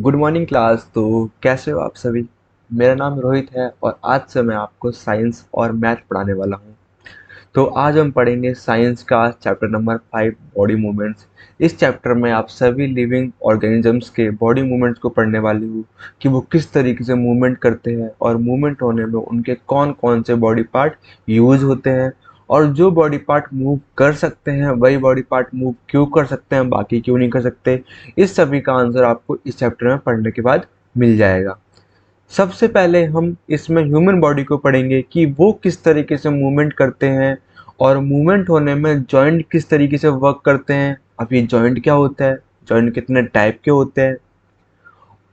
Good morning class. तो कैसे हो आप सभी। मेरा नाम रोहित है और आज से मैं आपको साइंस और मैथ पढ़ाने वाला हूँ। तो आज हम पढ़ेंगे साइंस का चैप्टर नंबर 5 बॉडी मूवमेंट्स। इस चैप्टर में आप सभी लिविंग ऑर्गेनिजम्स के बॉडी मूवमेंट्स को पढ़ने वाले हो कि वो किस तरीके से मूवमेंट करते हैं और मूवमेंट होने में उनके कौन कौन से बॉडी पार्ट यूज होते हैं, और जो बॉडी पार्ट मूव कर सकते हैं वही बॉडी पार्ट मूव क्यों कर सकते हैं, बाकी क्यों नहीं कर सकते। इस सभी का आंसर आपको इस चैप्टर में पढ़ने के बाद मिल जाएगा। सबसे पहले हम इसमें ह्यूमन बॉडी को पढ़ेंगे कि वो किस तरीके से मूवमेंट करते हैं और मूवमेंट होने में जॉइंट किस तरीके से वर्क करते हैं। अब ये जॉइंट क्या होता है, जॉइंट कितने टाइप के होते हैं,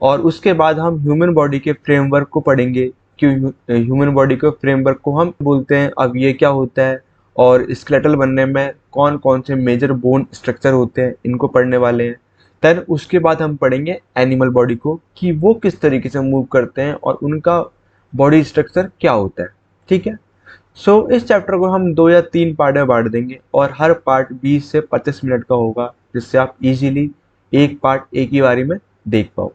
और उसके बाद हम ह्यूमन बॉडी के फ्रेमवर्क को पढ़ेंगे कि ह्यूमन बॉडी के फ्रेमवर्क को हम बोलते हैं। अब ये क्या होता है और स्केलेटल बनने में कौन कौन से मेजर बोन स्ट्रक्चर होते हैं, इनको पढ़ने वाले हैं। देन उसके बाद हम पढ़ेंगे एनिमल बॉडी को कि वो किस तरीके से मूव करते हैं और उनका बॉडी स्ट्रक्चर क्या होता है। ठीक है। इस चैप्टर को हम 2 या 3 पार्ट में बांट देंगे और हर पार्ट 20 से 25 मिनट का होगा, जिससे आप इजीली एक पार्ट एक ही बारी में देख पाओ।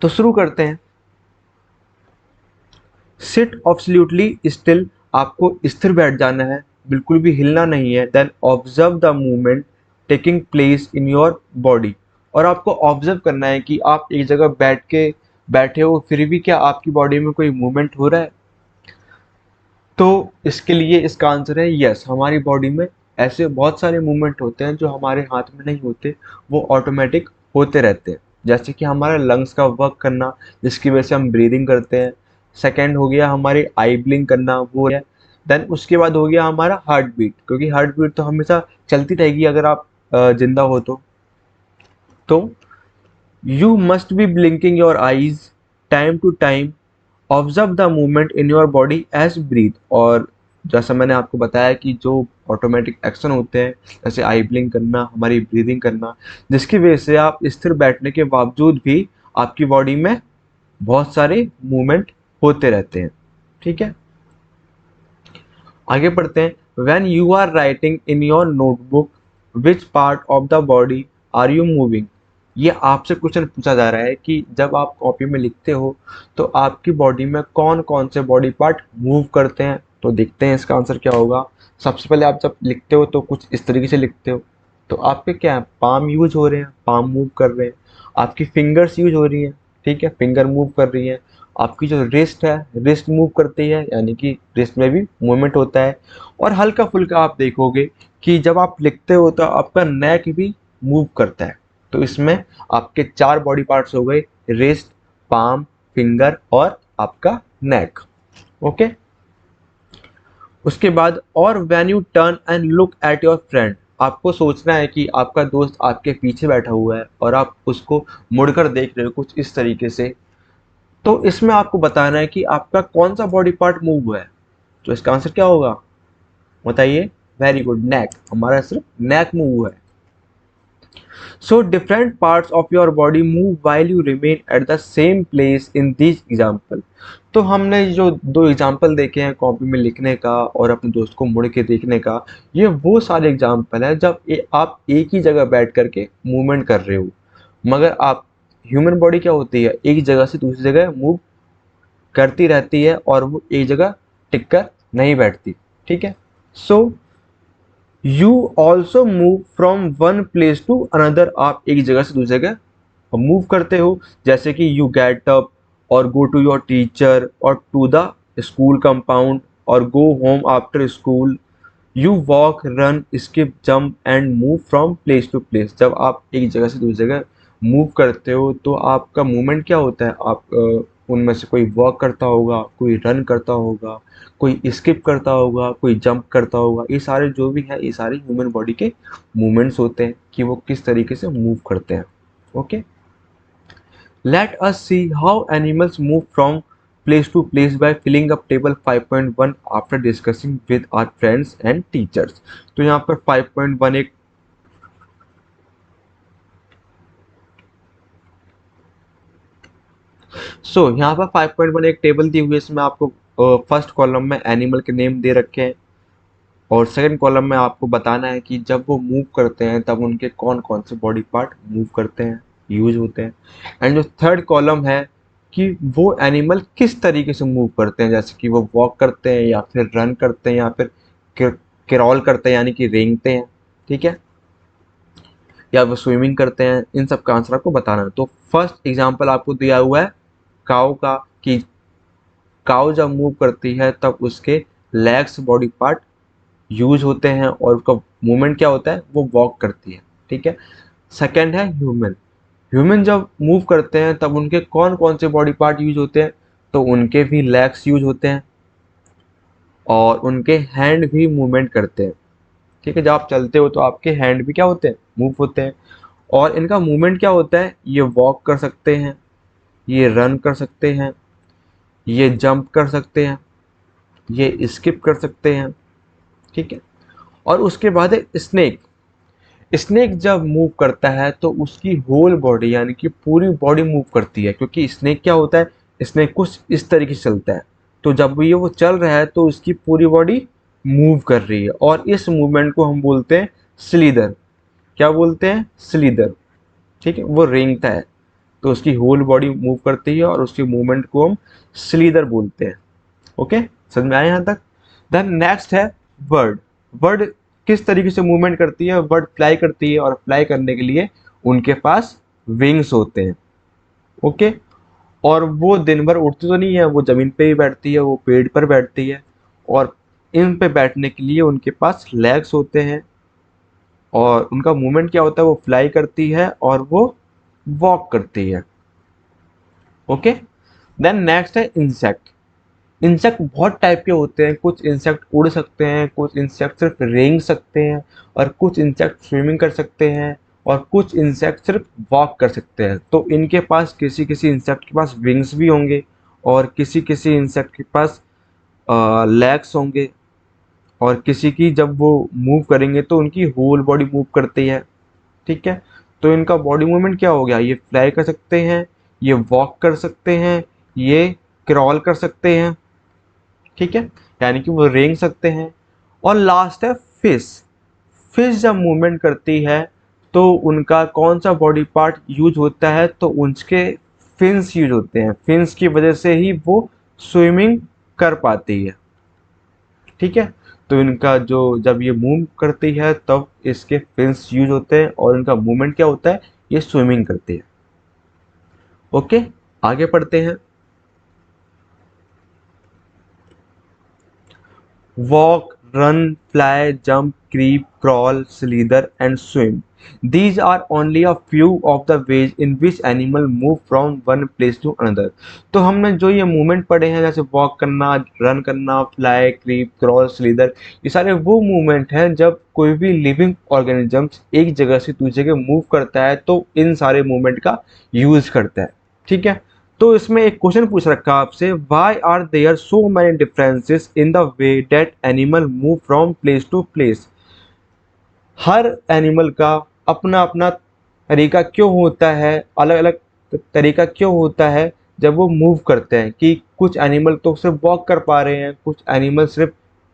तो शुरू करते हैं। सिट ऑब्सल्यूटली स्टिल, आपको स्थिर बैठ जाना है, बिल्कुल भी हिलना नहीं है। Then observe the movement taking place in your body, और आपको ऑब्जर्व करना है कि आप एक जगह बैठे हो फिर भी क्या आपकी बॉडी में कोई मूवमेंट हो रहा है। तो इसके लिए इसका आंसर है यस। हमारी बॉडी में ऐसे बहुत सारे मूवमेंट होते हैं जो हमारे हाथ में नहीं होते, वो ऑटोमेटिक होते रहते हैं। जैसे कि हमारा लंग्स का वर्क करना, जिसकी वजह से हम ब्रीदिंग करते हैं। सेकंड हो गया हमारी आई ब्लिंक करना, वो है। देन उसके बाद हो गया हमारा हार्ट बीट, क्योंकि हार्ट बीट तो हमेशा चलती रहेगी अगर आप जिंदा हो तो you must be blinking your eyes time to time, observe the movement in your body as breathe. और जैसा मैंने आपको बताया कि जो ऑटोमेटिक एक्शन होते हैं, जैसे आई ब्लिंक करना, हमारी ब्रीदिंग करना, जिसकी वजह से आप स्थिर बैठने के बावजूद भी आपकी बॉडी में बहुत सारे मूवमेंट होते रहते हैं। ठीक है, आगे पढ़ते हैं। When you are writing in your notebook which part of the body are you moving. ये आपसे क्वेश्चन पूछा जा रहा है कि जब आप कॉपी में लिखते हो तो आपकी बॉडी में कौन कौन से बॉडी पार्ट मूव करते हैं। तो देखते हैं इसका आंसर क्या होगा। सबसे पहले आप जब लिखते हो तो कुछ इस तरीके से लिखते हो, तो आपके क्या है, पाम यूज हो रहे हैं, पाम मूव कर रहे हैं। आपकी फिंगर्स यूज हो रही हैं, ठीक है, फिंगर मूव कर रही हैं। आपकी जो रिस्ट है, रिस्ट मूव करती है, यानी कि रिस्ट में भी मूवमेंट होता है। और हल्का फुल्का आप देखोगे कि जब आप लिखते हो तो आपका नेक भी मूव करता है। तो इसमें आपके 4 बॉडी पार्ट्स हो गए, रिस्ट, पाम, फिंगर और आपका नेक। ओके। उसके बाद और when U turn and look at your friend, आपको सोचना है कि आपका दोस्त आपके पीछे बैठा हुआ है और आप उसको मुड़कर देख रहे हो कुछ इस तरीके से। तो इसमें आपको बताना है कि आपका कौन सा बॉडी पार्ट मूव हुआ है। तो इसका आंसर क्या होगा बताइए। वेरी गुड, नेक। हमारा सिर्फ नेक मूव हुआ है। So different parts of your body move while you remain at the same place in this example. तो हमने जो 2 एग्जाम्पल देखे हैं कॉपी में लिखने का और अपने दोस्त को मुड़ के देखने का, ये वो सारे एग्जाम्पल हैं जब आप एक ही जगह बैठ करके मूवमेंट कर रहे हो। मगर आप ह्यूमन बॉडी क्या होती है, एक जगह से दूसरी जगह मूव करती रहती है और वो एक जगह टिक कर नहीं बैठती। ठीक है। So you also move from one place to another, आप एक जगह से दूसरी जगह मूव करते हो। जैसे कि यू गेट अप और गो टू योर टीचर और टू द स्कूल कंपाउंड और go home after school. You walk, run, skip, jump and move from place to place. जब आप एक जगह से दूसरी जगह मूव करते हो तो आपका मूवमेंट क्या होता है, आप उनमें से कोई वॉक करता होगा, कोई रन करता होगा, कोई स्किप करता होगा, कोई जंप करता होगा। ये सारे जो भी है, ये सारे ह्यूमन बॉडी के मूवमेंट्स होते हैं कि वो किस तरीके से मूव करते हैं। Okay, let us see how animals move from place to place by filling up table 5.1 after discussing with our friends and teachers। तो यहाँ पर 5.1 एक यहाँ पर 5.1 एक टेबल दी हुई है। इसमें आपको फर्स्ट कॉलम में एनिमल के नेम दे रखे हैं और सेकंड कॉलम में आपको बताना है कि जब वो मूव करते हैं तब उनके कौन कौन से बॉडी पार्ट मूव करते हैं। यूज होते हैं। एंड जो थर्ड कॉलम है कि वो एनिमल किस तरीके से मूव करते हैं, जैसे कि वो वॉक करते हैं या फिर रन करते हैं या फिर क्रॉल करते हैं यानी कि रेंगते हैं, ठीक है, या वो स्विमिंग करते हैं। इन सब का आंसर आपको बताना है। तो फर्स्ट एग्जांपल आपको दिया हुआ है काऊ का, कि काऊ जब मूव करती है तब उसके लेग्स बॉडी पार्ट यूज होते हैं और उसका मूवमेंट क्या होता है, वो वॉक करती है, ठीक है। सेकंड है ह्यूमन। ह्यूमन जब मूव करते हैं तब उनके कौन कौन से बॉडी पार्ट यूज होते हैं, तो उनके भी लेग्स यूज होते हैं और उनके हैंड भी मूवमेंट करते हैं, ठीक है। जब आप चलते हो तो आपके हैंड भी क्या होते हैं, मूव होते हैं। और इनका मूवमेंट क्या होता है, ये वॉक कर सकते हैं, ये रन कर सकते हैं, ये जंप कर सकते हैं, ये स्किप कर सकते हैं, ठीक है। और उसके बाद है स्नेक। स्नेक जब मूव करता है तो उसकी होल बॉडी यानी कि पूरी बॉडी मूव करती है, क्योंकि स्नेक क्या होता है, स्नेक कुछ इस तरीके से चलता है। तो जब ये वो चल रहा है तो उसकी पूरी बॉडी मूव कर रही है और इस मूवमेंट को हम बोलते हैं स्लीदर। क्या बोलते हैं, स्लीदर, ठीक है। वो रेंगता है तो उसकी होल बॉडी मूव करती है और उसकी मूवमेंट को हम स्लीदर बोलते हैं। ओके, समझ में आया यहाँ तक। देन नेक्स्ट है बर्ड। बर्ड किस तरीके से मूवमेंट करती है, बर्ड फ्लाई करती है और फ्लाई करने के लिए उनके पास विंग्स होते हैं, ओके। और वो दिन भर उड़ती तो नहीं है, वो जमीन पे ही बैठती है, वो पेड़ पर बैठती है और इन पे बैठने के लिए उनके पास लेग्स होते हैं और उनका मूवमेंट क्या होता है, वो फ्लाई करती है और वो वॉक करती है, ओके। देन नेक्स्ट है इंसेक्ट। इंसेक्ट बहुत टाइप के होते हैं, कुछ इंसेक्ट उड़ सकते हैं, कुछ इंसेक्ट सिर्फ रेंग सकते हैं और कुछ इंसेक्ट स्विमिंग कर सकते हैं और कुछ इंसेक्ट सिर्फ वॉक कर सकते हैं। तो इनके पास किसी किसी इंसेक्ट के पास विंग्स भी होंगे और किसी किसी इंसेक्ट के पास लेग्स होंगे और किसी की जब वो मूव करेंगे तो उनकी होल बॉडी मूव करती है, ठीक है। तो इनका बॉडी मूवमेंट क्या हो गया, ये फ्लाई कर सकते हैं, ये वॉक कर सकते हैं, ये क्रॉल कर सकते हैं, ठीक है, यानी कि वो रेंग सकते हैं। और लास्ट है फिश। फिश जब मूवमेंट करती है तो उनका कौन सा बॉडी पार्ट यूज होता है, तो उनके फिन्स यूज होते हैं। फिन्स की वजह से ही वो स्विमिंग कर पाती है, ठीक है। तो इनका जो जब ये मूव करती है तब इसके फिन्स यूज होते हैं और इनका मूवमेंट क्या होता है, ये स्विमिंग करती है, ओके। आगे पढ़ते हैं। Walk, run, fly, jump, creep, crawl, slither, and swim. These are only a few of the ways in which animal move from one place to another. तो हमने जो ये मूवमेंट पढ़े हैं, जैसे वॉक करना, रन करना, फ्लाई, क्रीप, क्रॉल, स्लीदर, ये सारे वो मूवमेंट हैं जब कोई भी लिविंग ऑर्गेनिजम्स एक जगह से दूसरी जगह मूव करता है तो इन सारे मूवमेंट का यूज करता है, ठीक है। तो इसमें एक क्वेश्चन पूछ रखा आपसे, why are there so many differences in the way that animal move from place to place. हर एनिमल का अपना अपना तरीका क्यों होता है, अलग अलग तरीका क्यों होता है जब वो मूव करते हैं, कि कुछ एनिमल तो सिर्फ वॉक कर पा रहे हैं, कुछ एनिमल सिर्फ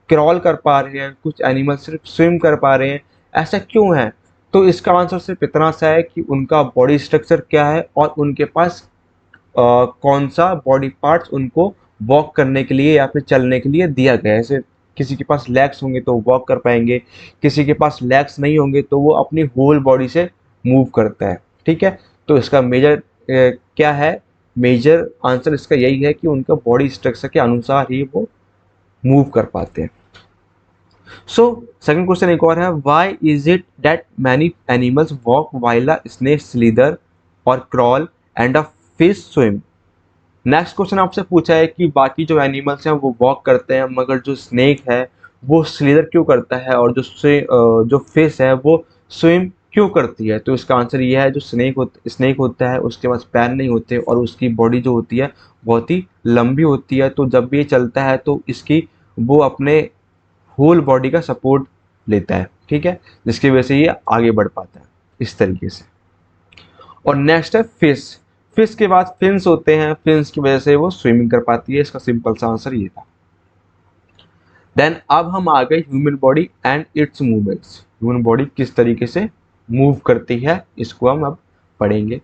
क्रॉल कर पा रहे हैं, कुछ एनिमल सिर्फ स्विम कर पा रहे हैं, ऐसा क्यों है। तो इसका आंसर सिर्फ इतना सा है कि उनका बॉडी स्ट्रक्चर क्या है और उनके पास कौन सा बॉडी पार्ट्स उनको वॉक करने के लिए या फिर चलने के लिए दिया गया है। जैसे किसी के पास लेग्स होंगे तो वॉक कर पाएंगे, किसी के पास लेग्स नहीं होंगे तो वो अपनी होल बॉडी से मूव करता है, ठीक है। तो इसका मेजर क्या है, मेजर आंसर इसका यही है कि उनका बॉडी स्ट्रक्चर के अनुसार ही वो मूव कर पाते हैं। सो सेकंड क्वेश्चन एक और है, why is it that many animals walk while a snake slither और crawl and a fish swim. Next question आपसे पूछा है कि बाकी जो एनिमल्स हैं वो वॉक करते हैं मगर जो स्नेक है वो स्लीदर क्यों करता है और जो फिश है वो स्विम क्यों करती है। तो इसका आंसर ये है, जो स्नेक होता है उसके पास पैर नहीं होते और उसकी बॉडी जो होती है बहुत ही लंबी होती है। तो जब भी ये चलता है तो इसकी वो अपने होल बॉडी का सपोर्ट लेता है, ठीक है, जिसकी वजह से ये आगे बढ़ पाता है इस तरीके से। और नेक्स्ट है फिश। फिश के बाद फिन्स होते हैं, फिन्स की वजह से वो स्विमिंग कर पाती है। इसका सिंपल सा आंसर ये था। देन अब हम आ गए human body and it's movements. Human body किस तरीके से मूव करती है इसको हम अब पढ़ेंगे।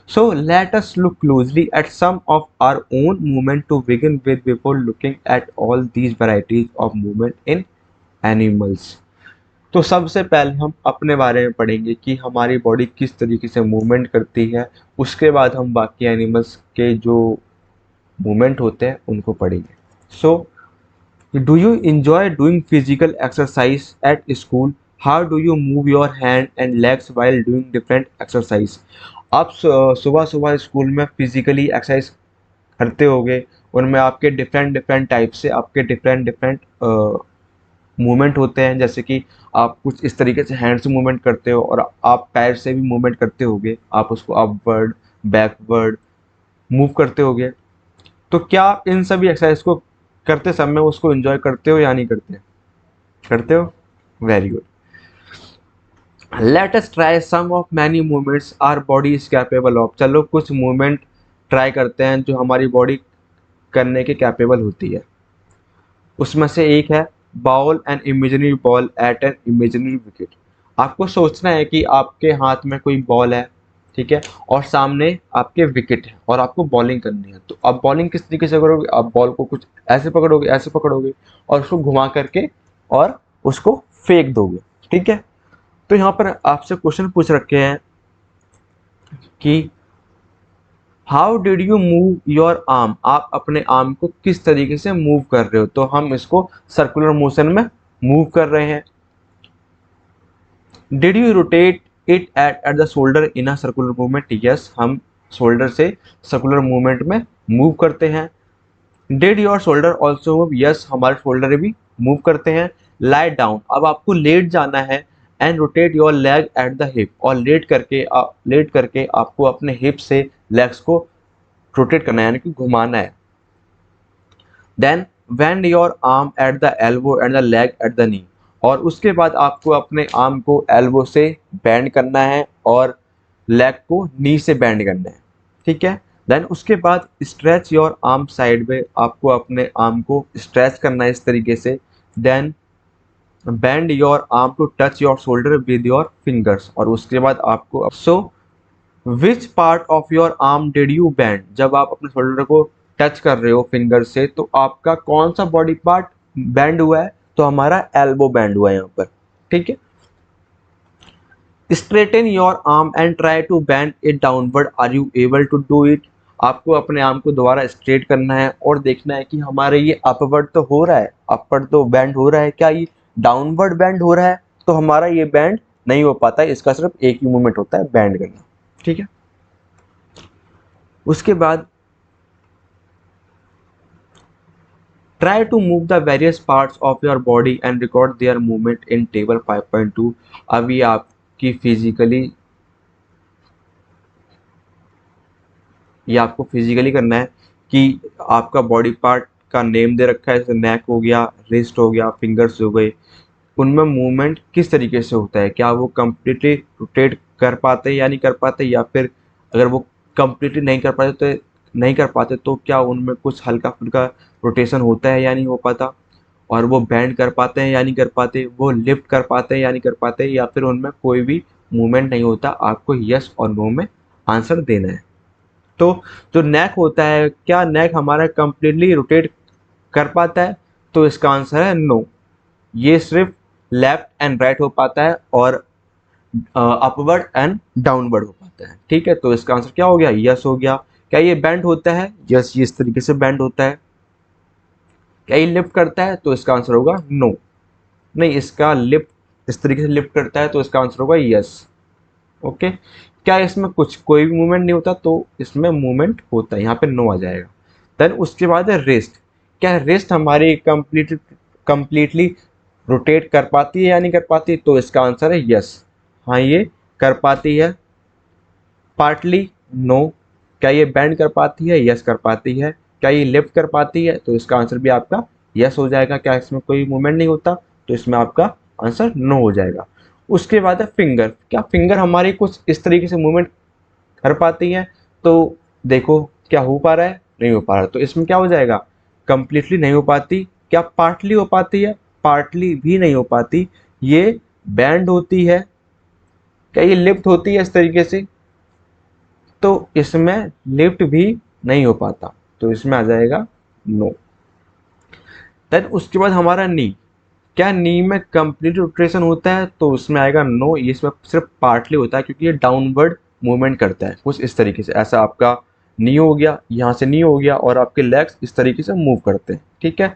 So let us look closely at some of our own movement to begin with before looking at all these varieties of movement in animals. तो सबसे पहले हम अपने बारे में पढ़ेंगे कि हमारी बॉडी किस तरीके से मूवमेंट करती है, उसके बाद हम बाकी एनिमल्स के जो मूवमेंट होते हैं उनको पढ़ेंगे। So do you enjoy doing physical exercise at school? How do you move your hand and legs while doing different exercise? आप सुबह सुबह स्कूल में फिजिकली एक्सरसाइज करते होगे, उनमें आपके डिफरेंट डिफरेंट टाइप से आपके डिफरेंट डिफरेंट मूवमेंट होते हैं, जैसे कि आप कुछ इस तरीके से हैंड से मूवमेंट करते हो और आप पैर से भी मूवमेंट करते होगे, आप उसको अपवर्ड बैकवर्ड मूव करते होगे। तो क्या आप इन सभी एक्सरसाइज को करते समय उसको एंजॉय करते हो या नहीं करते? करते हो, very good. Let us try some of many movements our body is capable of. चलो कुछ मूवमेंट ट्राई करते हैं जो हमारी बॉडी करने के कैपेबल होती है। उसमें से एक है bowl an imaginary ball at an imaginary wicket. आपको सोचना है कि आपके हाथ में कोई बॉल है, ठीक है, और सामने आपके विकेट है और आपको बॉलिंग करनी है। तो आप बॉलिंग किस तरीके से करोगे? आप बॉल को कुछ ऐसे पकड़ोगे और उसको घुमा करके और उसको फेंक दोगे, ठीक है। तो यहाँ पर आपसे क्वेश्चन पूछ रखे हैं कि how did you move your arm? आप अपने आर्म को किस तरीके से मूव कर रहे हो? तो हम इसको सर्कुलर मोशन में मूव कर रहे हैं। Did you rotate it at the shoulder in a circular movement? Yes, हम शोल्डर से सर्कुलर मूवमेंट में मूव करते हैं। Did your shoulder also move? Yes, हमारे शोल्डर भी मूव करते हैं। लाई डाउन, अब आपको लेट जाना है। And rotate your leg at the hip, और लेट करके आपको अपने हिप से लेग्स को रोटेट करना है, यानी कि घुमाना है। Then bend your arm at the elbow and the leg at the knee, और उसके बाद आपको अपने आर्म को एल्बो से बैंड करना है और लेग को नी से बैंड करना है, ठीक है। देन उसके बाद स्ट्रेच योर आर्म साइड में, आपको अपने आर्म को स्ट्रेच करना है इस तरीके से। Then bend your arm to touch your shoulder with your fingers, और उसके बाद आपको which part of your arm did you bend? जब आप अपने शोल्डर को टच कर रहे हो फिंगर से, तो आपका कौन सा बॉडी पार्ट बैंड हुआ है? तो हमारा एल्बो बैंड हुआ है यहाँ पर, ठीक है। Straighten your arm and try to bend it downward, are you able to do it? आपको अपने आर्म को दोबारा स्ट्रेट करना है और देखना है कि हमारे ये अपवर्ड तो हो रहा है, अपवर्ड तो बैंड हो रहा है, क्या ये डाउनवर्ड बैंड हो रहा है? तो हमारा ये बैंड नहीं हो पाता है, इसका सिर्फ एक ही मूवमेंट होता है, बैंड करना, ठीक है। उसके बाद try to move the various parts of your body and record their movement in table 5.2। अभी आपकी फिजिकली, ये आपको फिजिकली करना है कि आपका बॉडी पार्ट का नेम दे रखा है, जैसे नेक हो गया, रिस्ट हो गया, फिंगर्स हो गए, उनमें मूवमेंट किस तरीके से होता है, क्या वो कम्प्लीटली रोटेट कर पाते हैं या नहीं कर पाते, या फिर अगर वो कम्प्लीटली नहीं कर पाते तो क्या उनमें कुछ हल्का फुल्का रोटेशन होता है या नहीं हो पाता, और वो बैंड कर पाते हैं या नहीं कर पाते, वो लिफ्ट कर पाते हैं या नहीं कर पाते, या फिर उनमें कोई भी मूवमेंट नहीं होता। आपको यस और नो में आंसर देना है। तो जो नेक होता है, क्या नेक हमारा कम्प्लीटली रोटेट कर पाता है? तो इसका आंसर है नो, ये सिर्फ लेफ्ट एंड राइट हो पाता है और अपवर्ड एंड डाउनवर्ड हो पाता है, ठीक है। तो इसका आंसर क्या हो गया? यस हो गया। क्या ये बैंड होता है? यस, ये इस तरीके से बैंड होता है। क्या ये लिफ्ट करता है? तो इसका आंसर होगा नो, नहीं, इसका लिफ्ट इस तरीके से लिफ्ट करता है, तो इसका आंसर होगा यस, ओके। क्या इसमें कोई भी मूवमेंट नहीं होता? तो इसमें मूवमेंट होता है, यहाँ पे नो आ जाएगा। देन उसके बाद है रेस्ट। क्या रेस्ट हमारी कंप्लीटली रोटेट कर पाती है या नहीं कर पाती? तो इसका आंसर है यस, हाँ ये कर पाती है। Partly no. क्या ये बैंड कर पाती है? यस कर पाती है। क्या ये लिफ्ट कर पाती है? तो इसका आंसर भी आपका यस हो जाएगा। क्या इसमें कोई मूवमेंट नहीं होता? तो इसमें आपका आंसर नो हो जाएगा। उसके बाद है फिंगर। क्या फिंगर हमारी कुछ इस तरीके से मूवमेंट कर पाती हैं? तो देखो क्या हो पा रहा है? नहीं हो पा रहा। तो इसमें क्या हो जाएगा? कंप्लीटली नहीं हो पाती। क्या पार्टली हो पाती है? पार्टली भी नहीं हो पाती। ये बैंड होती है। क्या ये लिफ्ट होती है इस तरीके से? तो इसमें लिफ्ट भी नहीं हो पाता, तो इसमें आ जाएगा नो। देन उसके बाद हमारा नी, क्या नी में कंप्लीट रोटेशन होता है, तो उसमें आएगा नो, ये इसमें सिर्फ पार्टली होता है क्योंकि ये डाउनवर्ड मूवमेंट करता है कुछ इस तरीके से, ऐसा आपका नी हो गया, यहाँ से नी हो गया और आपके लेग्स इस तरीके से मूव करते हैं, ठीक है।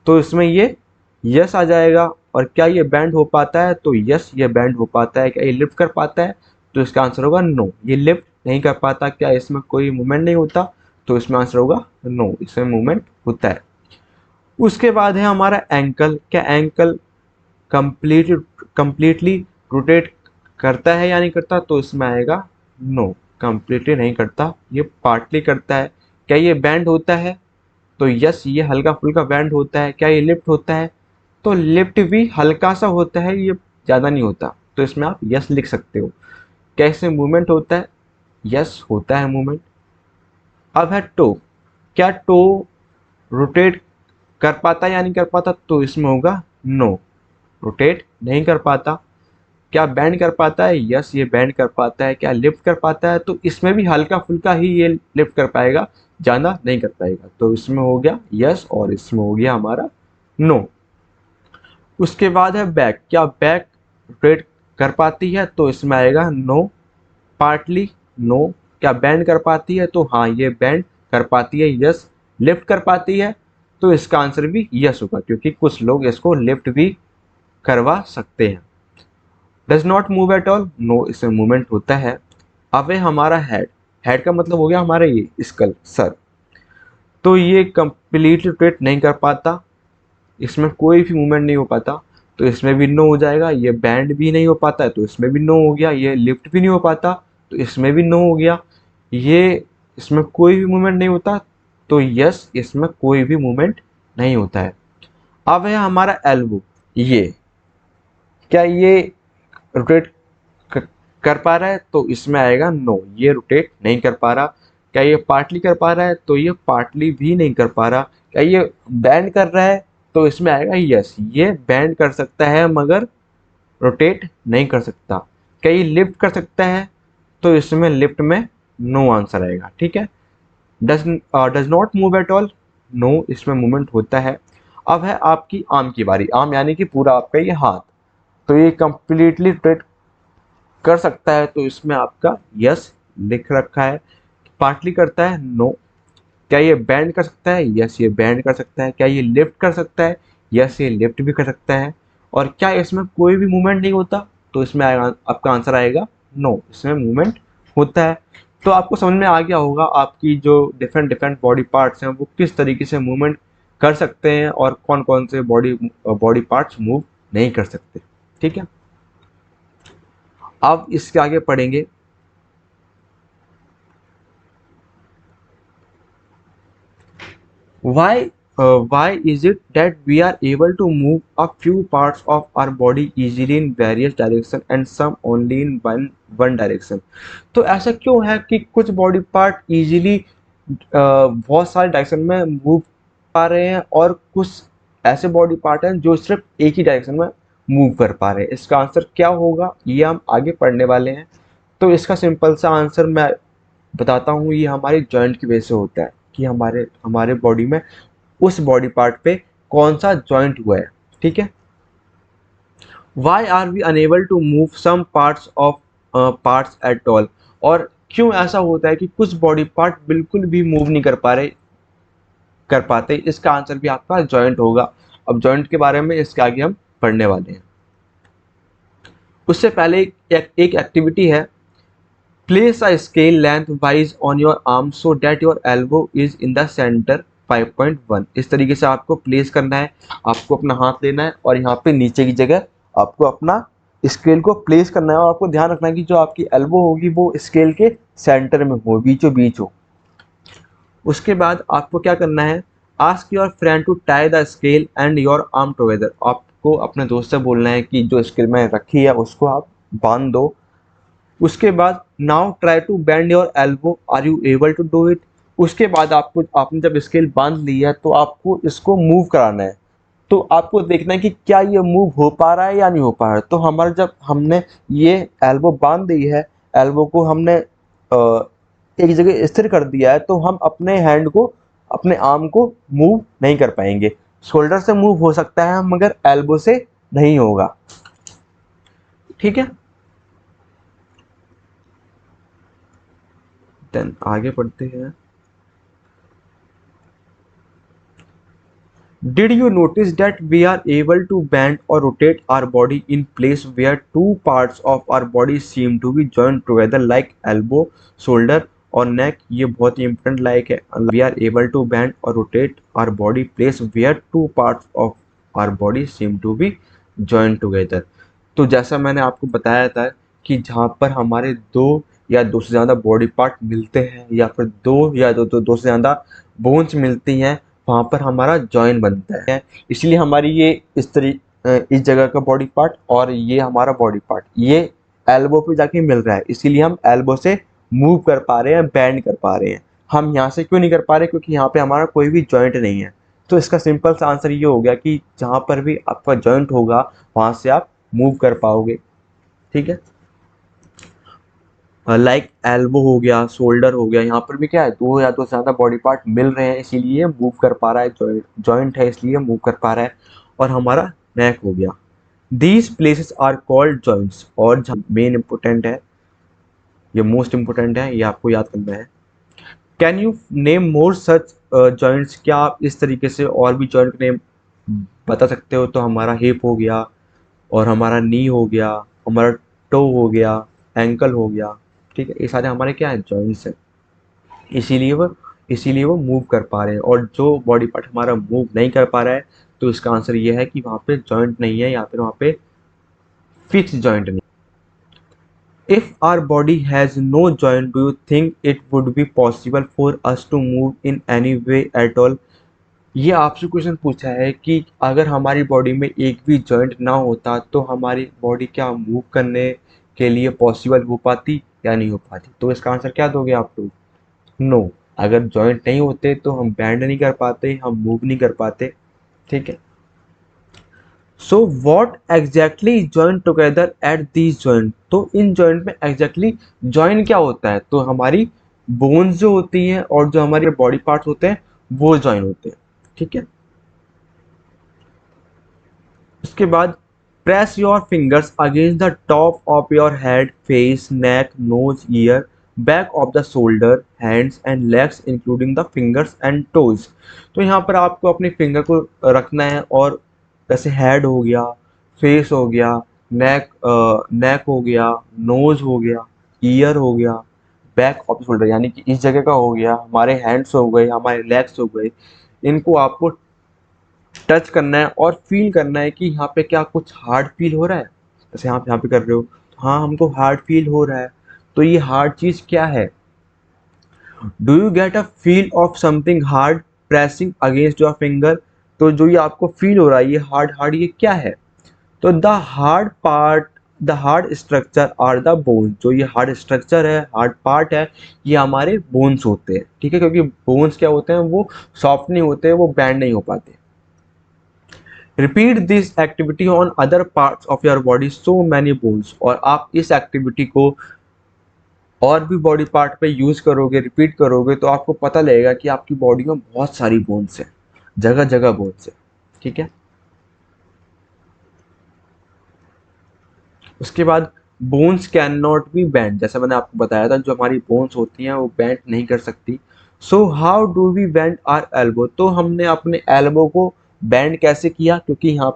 तो इसमें ये यस आ जाएगा। और क्या ये बैंड हो पाता है, तो यस ये बैंड हो पाता है। क्या ये लिफ्ट कर पाता है, तो इसका आंसर होगा नो, ये लिफ्ट नहीं कर पाता। क्या इसमें कोई मूवमेंट नहीं होता, तो इसमें आंसर होगा नो, इसमें मूवमेंट होता है। उसके बाद है हमारा एंकल, क्या एंकल कंप्लीटली रोटेट करता है या नहीं करता, तो इसमें आएगा नो, कंप्लीटली नहीं करता, ये पार्टली करता है। क्या ये बैंड होता है, तो यस ये हल्का फुल्का बैंड होता है। क्या ये लिफ्ट होता है, तो लिफ्ट भी हल्का सा होता है, ये ज़्यादा नहीं होता, तो इसमें आप यस लिख सकते हो। कैसे मूवमेंट होता है, यस होता है मूवमेंट। अब है टो, क्या टो रोटेट कर पाता है या नहीं कर पाता, तो इसमें होगा नो, रोटेट नहीं कर पाता। क्या बैंड कर पाता है, यस ये बैंड कर पाता है। क्या लिफ्ट कर पाता है, तो इसमें भी हल्का फुल्का ही ये लिफ्ट कर पाएगा, ज़्यादा नहीं कर पाएगा, तो इसमें हो गया यस और इसमें हो गया हमारा नो। उसके बाद है बैक, क्या बैक रोटेट कर पाती है, तो इसमें आएगा नो, पार्टली नो। क्या बैंड कर पाती है, तो हाँ ये बैंड कर पाती है, यस। लिफ्ट कर पाती है, तो इसका आंसर भी यस होगा क्योंकि कुछ लोग इसको लिफ्ट भी करवा सकते हैं। Does not move at all, no इसमें मूवमेंट होता है। अब है हमारा हेड, हेड का मतलब हो गया हमारा ये स्कल, सर, तो ये कंप्लीट रोटेट नहीं कर पाता, इसमें कोई भी मूवमेंट नहीं हो पाता, तो इसमें भी नो हो जाएगा। ये बैंड भी नहीं हो पाता है, तो इसमें भी नो हो गया। ये लिफ्ट भी नहीं हो पाता, तो इसमें भी नो हो गया। ये इसमें कोई भी मूवमेंट नहीं होता, तो यस इसमें कोई भी मूवमेंट नहीं होता है। अब है हमारा एल्बो, ये क्या ये रोटेट कर पा रहा है, तो इसमें आएगा नो, ये रोटेट नहीं कर पा रहा। क्या ये पार्टली कर पा रहा है, तो ये पार्टली भी नहीं कर पा रहा। क्या ये बैंड कर रहा है, तो इसमें आएगा यस, ये बैंड कर सकता है मगर रोटेट नहीं कर सकता। क्या ये लिफ्ट कर सकता है, तो इसमें लिफ्ट में नो आंसर आएगा, ठीक है। Does not move at all, no इसमें मूवमेंट होता है। अब है आपकी आर्म की बारी, आर्म यानी कि पूरा आपका ये हाथ, तो ये कंप्लीटली रोटेट कर सकता है, तो इसमें आपका यस लिख रखा है। पार्टली करता है, नो। क्या ये बैंड कर सकता है, यस ये बैंड कर सकता है। क्या ये लिफ्ट कर सकता है, यस ये लिफ्ट भी कर सकता है। और क्या इसमें कोई भी मूवमेंट नहीं होता, तो इसमें आएगा आपका आंसर आएगा नो, इसमें मूवमेंट होता है। तो आपको समझ में आ गया होगा आपकी जो डिफरेंट डिफरेंट बॉडी पार्ट्स हैं वो किस तरीके से मूवमेंट कर सकते हैं और कौन कौन से बॉडी पार्ट्स मूव नहीं कर सकते, ठीक है। अब इसके आगे पढ़ेंगे why why is it that we are able to move a few parts of our body easily in various direction and some only in one direction। तो ऐसा क्यों है कि कुछ बॉडी पार्ट इजीली बहुत सारे डायरेक्शन में मूव पा रहे हैं और कुछ ऐसे बॉडी पार्ट हैं जो सिर्फ एक ही डायरेक्शन में मूव कर पा रहे हैं। इसका आंसर क्या होगा ये हम आगे पढ़ने वाले हैं। तो इसका सिंपल सा आंसर मैं बताता हूँ, ये हमारे जॉइंट की वजह से होता है कि हमारे हमारे बॉडी में उस बॉडी पार्ट पे कौन सा जॉइंट हुआ है, ठीक है। Why are we unable to move some parts of parts at all, और क्यों ऐसा होता है कि कुछ बॉडी पार्ट बिल्कुल भी मूव नहीं कर पाते, इसका आंसर भी आपका जॉइंट होगा। अब जॉइंट के बारे में इसके आगे हम पढ़ने वाले हैं। उससे पहले एक एक्टिविटी है, place a scale lengthwise on your arm so that your elbow is in the centre 5.1। इस तरीके से आपको प्लेस करना है, आपको अपना हाथ लेना है और यहाँ पे नीचे की जगह आपको अपना स्केल को प्लेस करना है और आपको ध्यान रखना है कि जो आपकी एल्बो होगी वो स्केल के सेंटर में हो, बीचों बीच हो। उसके बाद आपको क्या करना है, ask your friend to tie the scale and your arm together. आपको अपने दोस्त से बोलना है कि जो स्केल मैंने रखी है उसको आप बांध दो। उसके बाद now try to bend your elbow, are you able to do it. उसके बाद आपने जब स्केल बांध ली है तो आपको इसको मूव कराना है। तो आपको देखना है कि क्या ये मूव हो पा रहा है या नहीं हो पा रहा है। तो हमारा जब हमने ये एल्बो बांध दी है, एल्बो को हमने एक जगह स्थिर कर दिया है तो हम अपने हैंड को, अपने आर्म को मूव नहीं कर पाएंगे। शोल्डर से मूव हो सकता है मगर एल्बो से नहीं होगा। ठीक है, देन आगे बढ़ते हैं। Did you notice that we are able to bend or rotate our body in place where two parts of our body seem to be joined together like elbow, shoulder और neck? ये बहुत ही important like है। We are able to bend or rotate our body place where two parts of our body seem to be joined together। तो जैसा मैंने आपको बताया था कि जहाँ पर हमारे दो या दो से ज़्यादा बॉडी पार्ट मिलते हैं या फिर दो से ज़्यादा बोन्स मिलती हैं, वहाँ पर हमारा जॉइंट बनता है। इसलिए हमारी ये इस जगह का बॉडी पार्ट और ये हमारा बॉडी पार्ट ये एल्बो पे जाके मिल रहा है, इसीलिए हम एल्बो से मूव कर पा रहे हैं, बैंड कर पा रहे हैं। हम यहाँ से क्यों नहीं कर पा रहे? क्योंकि यहाँ पे हमारा कोई भी जॉइंट नहीं है। तो इसका सिंपल सा आंसर ये हो गया कि जहाँ पर भी आपका जॉइंट होगा वहाँ से आप मूव कर पाओगे। ठीक है, लाइक एल्बो हो गया, शोल्डर हो गया, यहाँ पर भी क्या है, दो या दो से ज़्यादा बॉडी पार्ट मिल रहे हैं इसीलिए मूव कर पा रहा है, जॉइंट है इसलिए मूव कर पा रहा है। और हमारा नेक हो गया। These places are called joints. और मेन इंपॉर्टेंट है, ये मोस्ट इंपॉर्टेंट है, ये आपको याद करना है। Can you name more such joints? क्या आप इस तरीके से और भी जॉइंट का नेम बता सकते हो? तो हमारा हिप हो गया और हमारा नी हो गया, हमारा टो हो गया, एंकल हो गया। ठीक है, ये सारे हमारे क्या है, जॉइंट्स हैं। इसीलिए वो मूव कर पा रहे हैं। और जो बॉडी पार्ट हमारा मूव नहीं कर पा रहा है तो इसका आंसर ये है कि वहाँ पे जॉइंट नहीं है या फिर वहाँ पे फिक्स जॉइंट नहीं। If our body has no joint do you think it would be possible for us to move in any way at all? ये आपसे क्वेश्चन पूछा है कि अगर हमारी बॉडी में एक भी जॉइंट ना होता तो हमारी बॉडी क्या मूव करने के लिए पॉसिबल हो पाती या नहीं हो पाती? तो इसका आंसर क्या दोगे आप लोग? नो। अगर जॉइंट नहीं होते तो हम बैंड नहीं कर पाते, हम मूव नहीं कर पाते। ठीक है, so what exactly joint together at this joint? तो इन जॉइंट में एग्जैक्टली जॉइंट क्या होता है? तो हमारी बोन्स जो होती हैं और जो हमारे बॉडी पार्ट्स होते हैं वो जॉइन होते हैं। ठीक है, उसके बाद press your fingers against the top of your head, face, neck, nose, ear, back of the shoulder, hands and legs including the fingers and toes. तो यहाँ पर आपको अपने फिंगर को रखना है और जैसे हेड हो गया, फेस हो गया, नेक हो गया, नोज हो गया, ईयर हो गया, बैक ऑफ द शोल्डर यानी कि इस जगह का हो गया, हमारे हैंड्स हो गए, हमारे लेग्स हो गए, इनको आपको टच करना है और फील करना है कि यहाँ पे क्या कुछ हार्ड फील हो रहा है। जैसे आप यहाँ पे कर रहे हो, हाँ हमको हार्ड फील हो रहा है। तो ये हार्ड चीज़ क्या है? Do you get a feel of something hard pressing against your finger? तो जो ये आपको फील हो रहा है ये हार्ड हार्ड, ये क्या है? तो the hard structure are the bones. जो ये हार्ड स्ट्रक्चर है, हार्ड पार्ट है, ये हमारे बोन्स होते हैं। ठीक है, क्योंकि बोन्स क्या होते हैं, वो सॉफ्ट नहीं होते, वो बैंड नहीं हो पाते। Repeat this activity on other parts of your body, so many bones. और आप इस एक्टिविटी को और भी बॉडी पार्ट पे यूज करोगे, रिपीट करोगे, तो आपको पता लगेगा कि आपकी बॉडी में बहुत सारी बोन्स हैं, जगह जगह बोन्स है। ठीक है, उसके बाद bones can not be band. जैसा मैंने आपको बताया था, जो हमारी बोन्स होती हैं वो बैंड नहीं कर सकती। So how do we bend our elbow? तो हमने अपने एल्बो को बैंड कैसे किया? क्योंकि यहाँ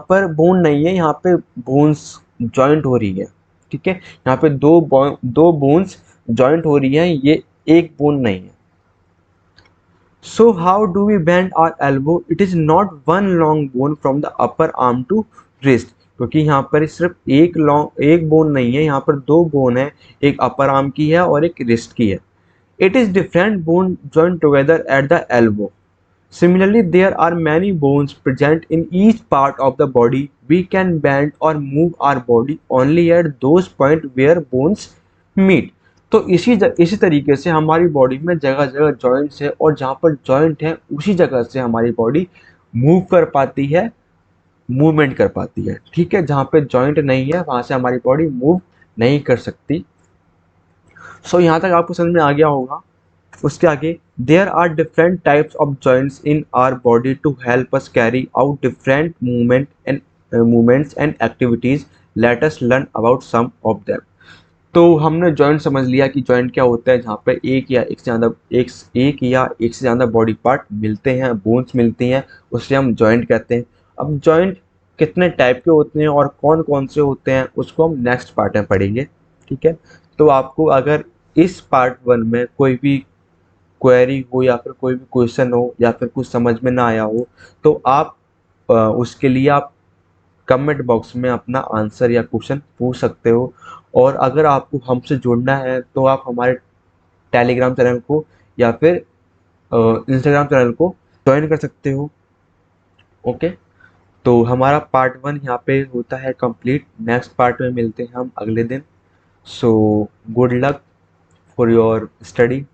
पर बोन नहीं है, यहाँ पे बोन्स जॉइंट हो रही है। ठीक है, यहाँ पे दो बोन्स जॉइंट हो रही हैं, ये एक बोन नहीं है। So how do we bend our elbow? It is not one long bone from the upper arm to wrist। क्योंकि यहाँ पर सिर्फ एक बोन नहीं है, यहाँ पर दो बोन है, एक अपर आर्म की है और एक रिस्ट की है। It is different bone joined together at the elbow. Similarly, there are many bones present in each part of the body. We can bend or move our body only at those points where bones meet। तो इसी तरीके से हमारी body में जगह जगह joints है और जहाँ पर जॉइंट है उसी जगह से हमारी बॉडी मूव कर पाती है, मूवमेंट कर पाती है। ठीक है, जहाँ पे जॉइंट नहीं है वहाँ से हमारी बॉडी मूव नहीं कर सकती। सो यहाँ तक आपको समझ में आ गया होगा। उसके आगे, there are different types of joints in our body to help us carry out different movements and activities. Let us learn about some of them. तो हमने जॉइंट समझ लिया कि जॉइंट क्या होता है, जहाँ पे एक से ज़्यादा बॉडी पार्ट मिलते हैं, बोन्स मिलती हैं, उसे हम जॉइंट कहते हैं। अब जॉइंट कितने टाइप के होते हैं और कौन कौन से होते हैं उसको हम नेक्स्ट पार्ट में पढ़ेंगे, ठीक है। तो आपको अगर इस पार्ट वन में कोई भी क्वेरी हो या फिर कोई भी क्वेश्चन हो या फिर कुछ समझ में ना आया हो, तो आप उसके लिए आप कमेंट बॉक्स में अपना आंसर या क्वेश्चन पूछ सकते हो। और अगर आपको हमसे जुड़ना है तो आप हमारे टेलीग्राम चैनल को या फिर इंस्टाग्राम चैनल को ज्वाइन कर सकते हो। ओके, तो हमारा पार्ट वन यहाँ पे होता है कंप्लीट। नेक्स्ट पार्ट में मिलते हैं हम अगले दिन। So good luck for your study.